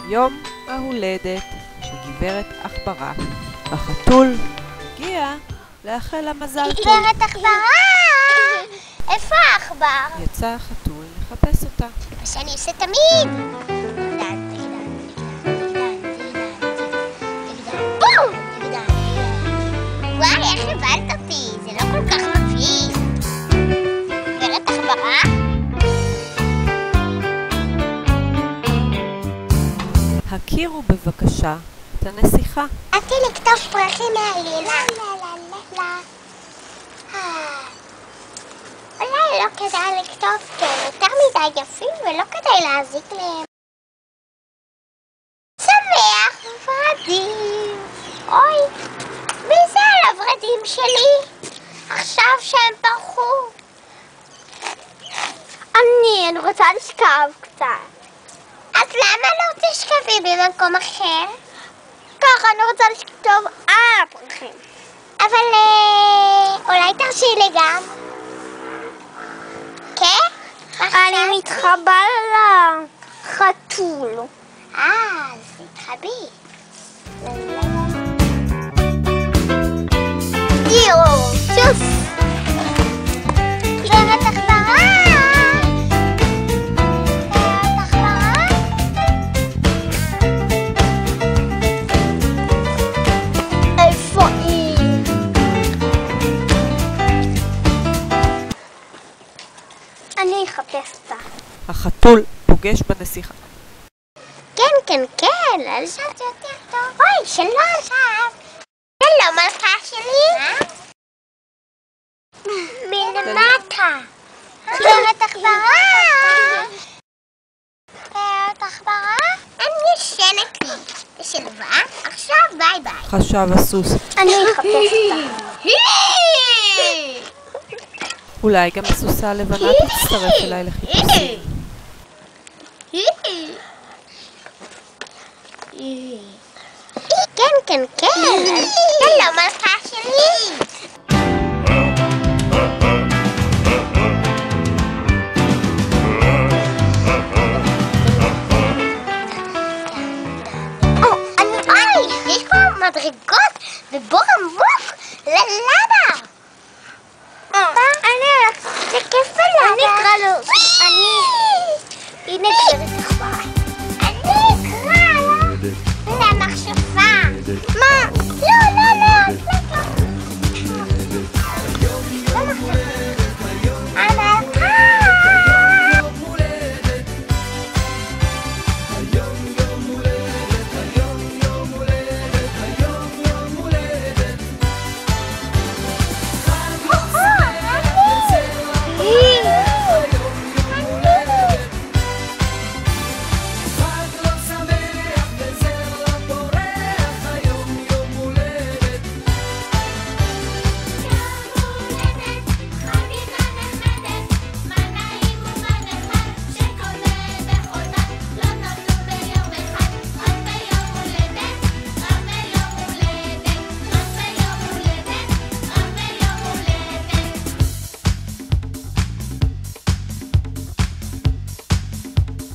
יום ההולדת של גברת עכברה. החתול הגיע לאחל לה מזל טוב. גברת עכברה! איפה העכבר? יצא החתול לחפש אותה. מה שאני עושה תמיד! בום! וואי, איך הבנת אותי? זה לא כל כך מבין. גברת עכברה? הכירו בבקשה את הנסיכה. באתי לקטוף פרחים מהלילה. אולי לא כדאי לקטוף, כי הם יותר מדי יפים ולא כדאי להזיק להם. שמח ורדים. אוי, מי זה על הורדים שלי? עכשיו שהם פרחו. אני רוצה לשכב קצת. אז למה לא תשכבי במקום אחר? ככה אני רוצה לכתוב על הפרחים. אבל אולי תרשי לי גם. כן? אני מתחבא לחתול. אז תתחבי. יואו, צ'וס! גברת עכברה! אני אחפש אותה. החתול פוגש בנסיכה. כן, על שאת יותר טוב. אוי, שלום עכשיו. שלום מלכה שלי. מלמטה. גברת עכברה. גברת עכברה. אני ישנת לי. בשלווה. עכשיו ביי ביי. חשב הסוס. אני אחפש אותה. אולי גם הסוסה הלבנה תצטרף אליי לחיפושים. כן. שלום מלכה שלי.